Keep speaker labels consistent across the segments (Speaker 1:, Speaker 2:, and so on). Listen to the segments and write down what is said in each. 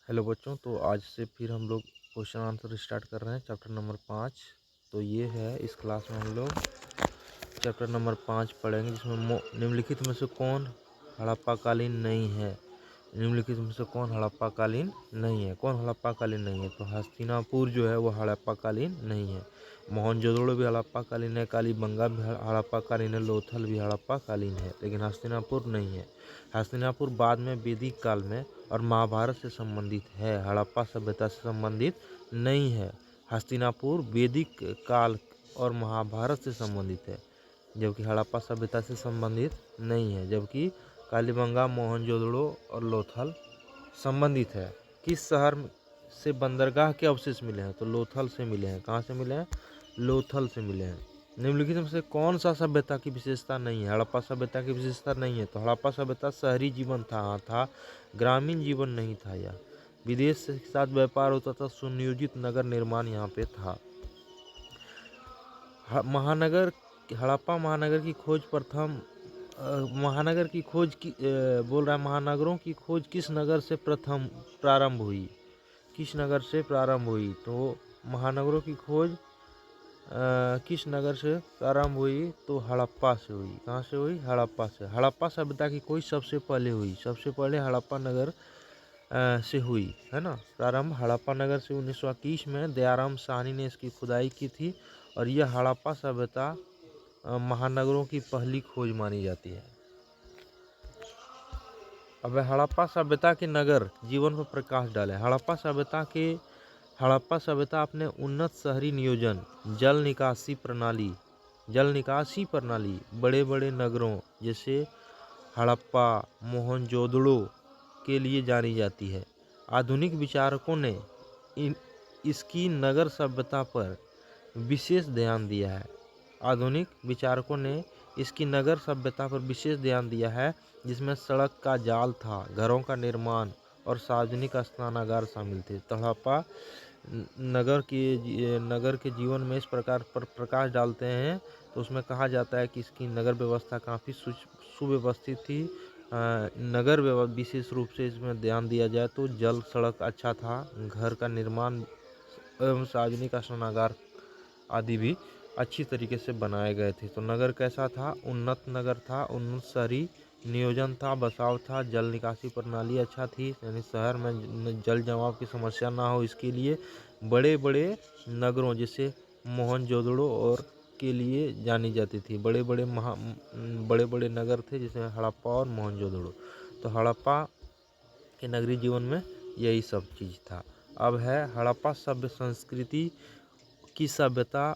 Speaker 1: Hello बच्चों, तो आज से फिर हम लोग क्वेश्चन आंसर स्टार्ट कर रहे हैं चैप्टर नंबर 5। तो ये है, इस क्लास में हम लोग चैप्टर नंबर 5 पढ़ेंगे, जिसमें निम्नलिखित में से कौन हड़प्पा कालीन नहीं है। निम्नलिखित में से कौन हड़प्पा कालीन नहीं है? कौन हड़प्पा कालीन नहीं है? तो हस्तिनापुर जो है वो हड़प्पा कालीन नहीं है। मोहनजोदड़ो भी हड़प्पा कालीन है, कालीबंगा भी हड़प्पा कालीन है, लोथल भी हड़प्पा कालीन है, लेकिन हस्तिनापुर नहीं है। हस्तिनापुर बाद में वैदिक काल में और महाभारत से संबंधित है, हड़प्पा सभ्यता से संबंधित नहीं है। हस्तिनापुर वैदिक काल और महाभारत से संबंधित है, जबकि हड़प्पा सभ्यता से संबंधित नहीं है। जबकि कालीबंगा, मोहनजोदड़ो और लोथल संबंधित है। किस शहर से बंदरगाह के अवशेष मिले हैं? तो लोथल से मिले हैं। कहाँ से मिले हैं? लोथल से मिले हैं। निम्नलिखित में से कौन सा सभ्यता की विशेषता नहीं है? हड़प्पा सभ्यता की विशेषता नहीं है। तो हड़प्पा सभ्यता शहरी जीवन था, ग्रामीण जीवन नहीं था। यह विदेश के साथ व्यापार होता था, सुनियोजित नगर निर्माण यहाँ पे था। महानगर, हड़प्पा महानगर की खोज प्रथम महानगर की खोज की बोल रहा है, महानगरों की खोज किस नगर से प्रथम प्रारंभ हुई? किस नगर से प्रारंभ हुई? तो महानगरों की खोज किस नगर से प्रारंभ हुई? तो हड़प्पा से हुई। कहाँ से हुई? हड़प्पा से। हड़प्पा सभ्यता की खोज सबसे पहले हुई, सबसे पहले हड़प्पा नगर से हुई, है ना। प्रारंभ हड़प्पा नगर से 1921 में दयाराम साहनी ने इसकी खुदाई की थी, और यह हड़प्पा सभ्यता महानगरों की पहली खोज मानी जाती है। अब हड़प्पा सभ्यता के नगर जीवन पर प्रकाश डालें। हड़प्पा सभ्यता अपने उन्नत शहरी नियोजन, जल निकासी प्रणाली, बड़े बड़े नगरों जैसे हड़प्पा, मोहनजोदड़ो के लिए जानी जाती है। आधुनिक विचारकों ने इसकी नगर सभ्यता पर विशेष ध्यान दिया है। आधुनिक विचारकों ने इसकी नगर सभ्यता पर विशेष ध्यान दिया है, जिसमें सड़क का जाल था, घरों का निर्माण और सार्वजनिक स्नानागार शामिल थे। तो हड़प्पा नगर के जीवन में इस प्रकार पर प्रकाश डालते हैं, तो उसमें कहा जाता है कि इसकी नगर व्यवस्था काफ़ी सुव्यवस्थित थी। नगर विशेष रूप से इसमें ध्यान दिया जाए तो जल सड़क अच्छा था, घर का निर्माण एवं सार्वजनिक स्नानागार आदि भी अच्छी तरीके से बनाए गए थे। तो नगर कैसा था? उन्नत नगर था, उन्नत शहरी नियोजन था, बसाव था, जल निकासी प्रणाली अच्छा थी, यानी शहर में जल जमाव की समस्या ना हो, इसके लिए बड़े बड़े नगरों जैसे मोहनजोदड़ो और के लिए जानी जाती थी। बड़े बड़े नगर थे, जिसमें हड़प्पा और मोहनजोदड़ो। तो हड़प्पा के नगरीय जीवन में यही सब चीज़ था। अब है हड़प्पा सभ्य संस्कृति की सभ्यता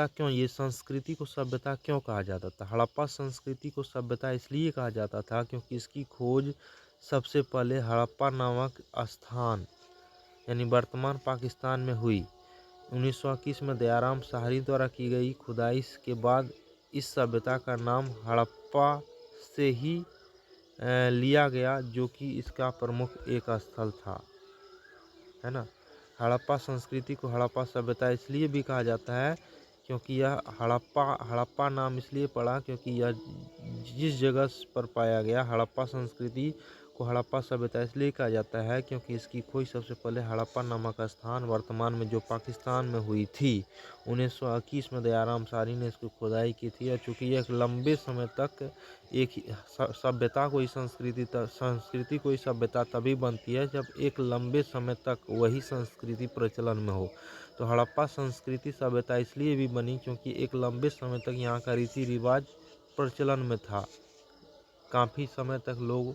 Speaker 1: क्यों, ये संस्कृति को सभ्यता क्यों कहा जाता था? हड़प्पा संस्कृति को सभ्यता इसलिए कहा जाता था क्योंकि इसकी खोज सबसे पहले हड़प्पा नामक स्थान यानी वर्तमान पाकिस्तान में हुई। 1921 में दयाराम साहनी द्वारा की गई खुदाई के बाद इस सभ्यता का नाम हड़प्पा से ही लिया गया, जो कि इसका प्रमुख एक स्थल था, है ना। हड़प्पा संस्कृति को हड़प्पा सभ्यता इसलिए भी कहा जाता है क्योंकि यह हड़प्पा नाम इसलिए पड़ा क्योंकि यह जिस जगह पर पाया गया। हड़प्पा संस्कृति को हड़प्पा सभ्यता इसलिए कहा जाता है क्योंकि इसकी खोज सबसे पहले हड़प्पा नामक स्थान वर्तमान में जो पाकिस्तान में हुई थी। 1921 में दयाराम साहनी ने इसकी खुदाई की थी, और चूँकि यह लंबे समय तक एक संस्कृति कोई सभ्यता तभी बनती है जब एक लंबे समय तक वही संस्कृति प्रचलन में हो। तो हड़प्पा संस्कृति सभ्यता इसलिए भी बनी क्योंकि एक लंबे समय तक यहाँ का रीति रिवाज प्रचलन में था। काफ़ी समय तक लोग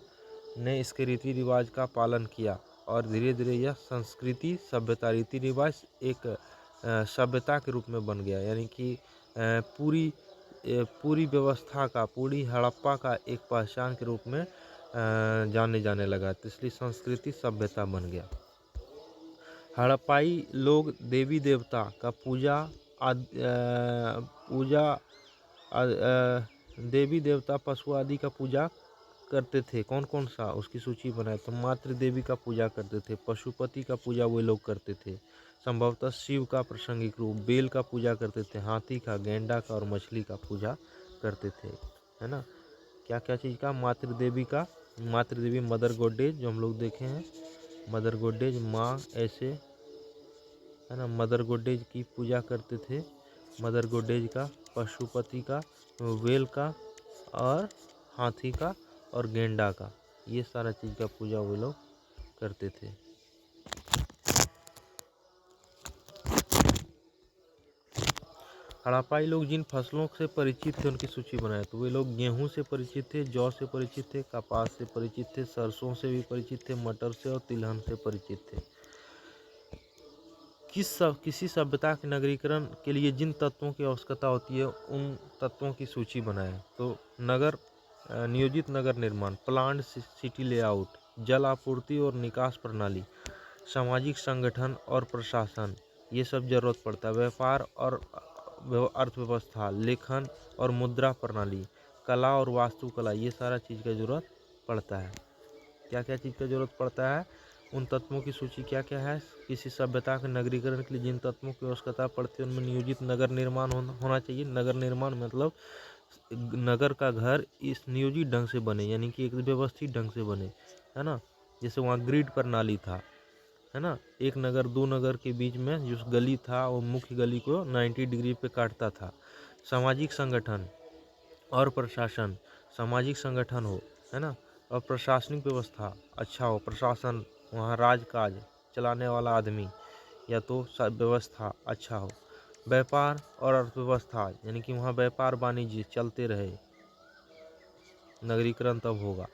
Speaker 1: ने इसके रीति रिवाज का पालन किया, और धीरे धीरे यह संस्कृति सभ्यता रीति रिवाज एक सभ्यता के रूप में बन गया, यानी कि पूरी व्यवस्था का, पूरी हड़प्पा का एक पहचान के रूप में जाने जाने लगा। तो इसलिए संस्कृति सभ्यता बन गया। हड़प्पाई लोग देवी देवता का देवी देवता पशु आदि का पूजा करते थे। कौन कौन सा, उसकी सूची बनाए तो मातृ देवी का पूजा करते थे, पशुपति का पूजा वो लोग करते थे, संभवतः शिव का प्रासंगिक रूप, बेल का पूजा करते थे, हाथी का, गेंडा का और मछली का पूजा करते थे, है ना। क्या क्या चीज़ का? मातृ देवी मदर गॉडेज जो हम लोग देखे हैं, मदर गॉडेज माँ ऐसे, है ना, मदर गॉडेज की पूजा करते थे। मदर गॉडेज का, पशुपति का, वेल का और हाथी का और गेंडा का, ये सारा चीज़ का पूजा वो लोग करते थे। हड़प्पाई लोग जिन फसलों से परिचित थे उनकी सूची बनाए। तो वे लोग गेहूं से परिचित थे, जौ से परिचित थे, कपास से परिचित थे, सरसों से भी परिचित थे, मटर से और तिलहन से परिचित थे। किसी सभ्यता के नगरीकरण के लिए जिन तत्वों की आवश्यकता होती है उन तत्वों की सूची बनाएं। तो नियोजित नगर निर्माण, प्लान्ड सिटी लेआउट, जल आपूर्ति और निकास प्रणाली, सामाजिक संगठन और प्रशासन, ये सब जरूरत पड़ता है। व्यापार और अर्थव्यवस्था, लेखन और मुद्रा प्रणाली, कला और वास्तुकला, ये सारा चीज़ का जरूरत पड़ता है। क्या क्या चीज़ का जरूरत पड़ता है? उन तत्वों की सूची क्या क्या है? किसी सभ्यता के नगरीकरण के लिए जिन तत्वों की आवश्यकता पड़ती है उनमें नियोजित नगर निर्माण होना चाहिए। नगर निर्माण मतलब नगर का घर इस नियोजित ढंग से बने, यानी कि एक व्यवस्थित ढंग से बने, है ना। जैसे वहाँ ग्रिड प्रणाली था, है ना, एक नगर दो नगर के बीच में जो गली था वो मुख्य गली को 90 डिग्री पे काटता था। सामाजिक संगठन और प्रशासन, सामाजिक संगठन हो, है ना, और प्रशासनिक व्यवस्था अच्छा हो, प्रशासन वहाँ राजकाज चलाने वाला आदमी या तो व्यवस्था अच्छा हो। व्यापार और अर्थव्यवस्था, यानी कि वहाँ व्यापार वाणिज्य चलते रहे, नगरीकरण तब होगा।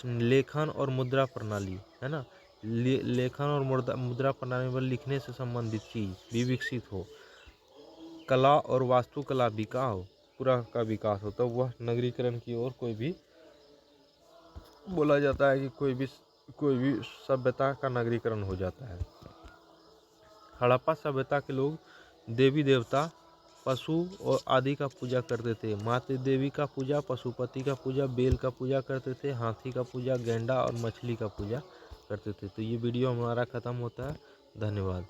Speaker 1: लेखन और मुद्रा प्रणाली, है ना, लेखन और मुद्रा प्रणाली में लिखने से संबंधित चीज भी विकसित हो। कला और वास्तुकला पूरा का विकास हो, तो वह नगरीकरण की ओर कोई भी बोला जाता है कि कोई भी सभ्यता का नगरीकरण हो जाता है। हड़प्पा सभ्यता के लोग देवी देवता, पशु और आदि का पूजा करते थे। मातृ देवी का पूजा, पशुपति का पूजा, बेल का पूजा करते थे, हाथी का पूजा, गेंडा और मछली का पूजा करते थे। तो ये वीडियो हमारा ख़त्म होता है। धन्यवाद।